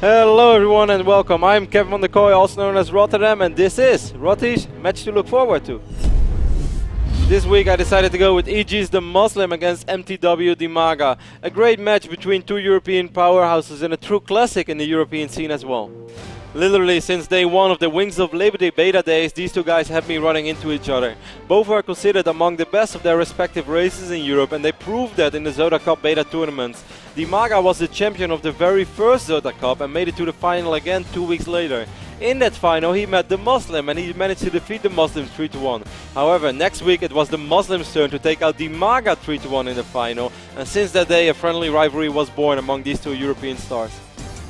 Hello everyone and welcome. I'm Kevin van der Kooi, also known as Rotterdam, and this is Rotti's match to look forward to. This week I decided to go with EG's The Muslim against MTW Dimaga. A great match between two European powerhouses and a true classic in the European scene as well. Literally since day one of the Wings of Liberty beta days, these two guys have been running into each other. Both are considered among the best of their respective races in Europe, and they proved that in the Zoda Cup beta tournaments. Dimaga was the champion of the very first Zoda Cup and made it to the final again 2 weeks later. In that final he met the Muslim and he managed to defeat the Muslim 3-1. However, next week it was the Muslim's turn to take out Dimaga 3-1 in the final, and since that day a friendly rivalry was born among these two European stars.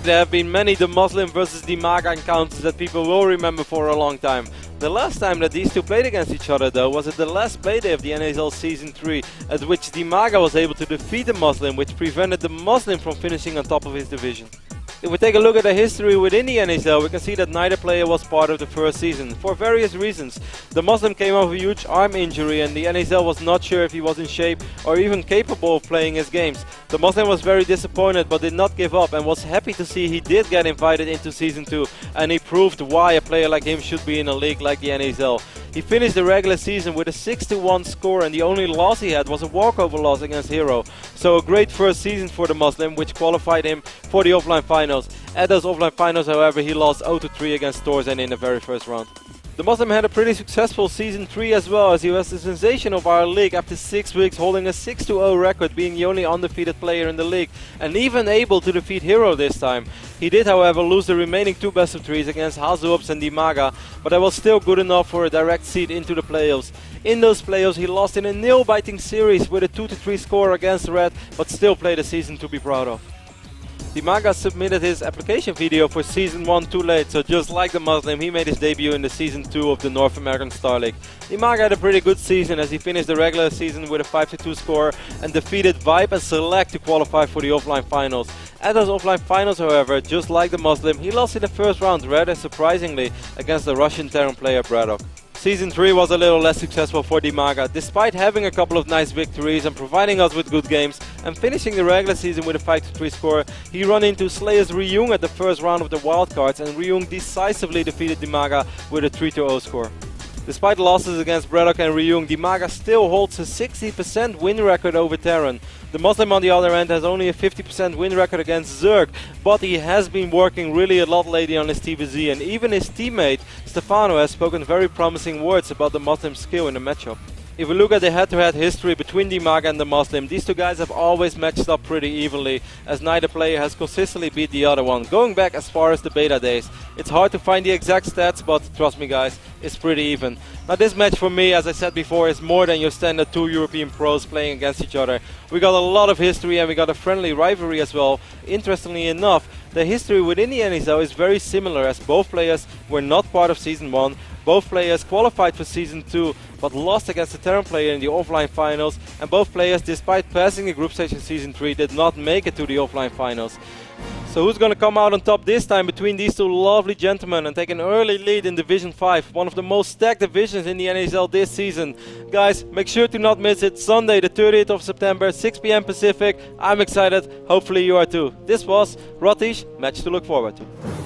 There have been many The Muslim versus Dimaga encounters that people will remember for a long time. The last time that these two played against each other though was at the last playday of the NASL Season 3, at which Dimaga was able to defeat the Muslim, which prevented the Muslim from finishing on top of his division. If we take a look at the history within the NASL, we can see that neither player was part of the first season, for various reasons. The Muslim came off a huge arm injury and the NASL was not sure if he was in shape or even capable of playing his games. The Muslim was very disappointed but did not give up and was happy to see he did get invited into Season 2, and he proved why a player like him should be in a league like the NASL. He finished the regular season with a 6-1 score, and the only loss he had was a walkover loss against Hero. So a great first season for the Muslim, which qualified him for the offline finals. At those offline finals, however, he lost 0-3 against Torzen in the very first round. The Muslim had a pretty successful Season 3 as well, as he was the sensation of our league after 6 weeks, holding a 6-0 record, being the only undefeated player in the league, and even able to defeat Hero this time. He did, however, lose the remaining 2 best of 3s against Hazuops and Dimaga, but that was still good enough for a direct seed into the playoffs. In those playoffs he lost in a nail-biting series with a 2-3 score against Red, but still played a season to be proud of. Dimaga submitted his application video for Season 1 too late, so just like the Muslim, he made his debut in the Season 2 of the North American Star League. Dimaga had a pretty good season as he finished the regular season with a 5-2 score and defeated Vibe and Select to qualify for the offline finals. At those offline finals, however, just like the Muslim, he lost in the first round rather surprisingly against the Russian Terran player Braddock. Season 3 was a little less successful for Dimaga, despite having a couple of nice victories and providing us with good games, and finishing the regular season with a 5-3 score. He ran into Slayers Ryung at the first round of the wildcards, and Ryung decisively defeated Dimaga with a 3-0 score. Despite losses against Braddock and Ryung, Dimaga still holds a 60% win record over Terran. The Muslim on the other end has only a 50% win record against Zerg, but he has been working really a lot lately on his TVZ, and even his teammate Stefano has spoken very promising words about the Muslim's skill in the matchup. If we look at the head-to-head history between Dimaga and the Muslim, these two guys have always matched up pretty evenly, as neither player has consistently beat the other one, going back as far as the beta days. It's hard to find the exact stats, but trust me guys, it's pretty even. Now this match for me, as I said before, is more than your standard two European pros playing against each other. We got a lot of history and we got a friendly rivalry as well. Interestingly enough, the history within the NASL is very similar, as both players were not part of Season 1, both players qualified for Season 2 but lost against the Terran player in the offline finals, and both players, despite passing the group stage in Season 3, did not make it to the offline finals. So who's going to come out on top this time between these two lovely gentlemen and take an early lead in Division 5, one of the most stacked divisions in the NASL this season? Guys, make sure to not miss it, Sunday the 30th of September, 6 PM Pacific. I'm excited, hopefully you are too. This was Rotti's match to look forward to.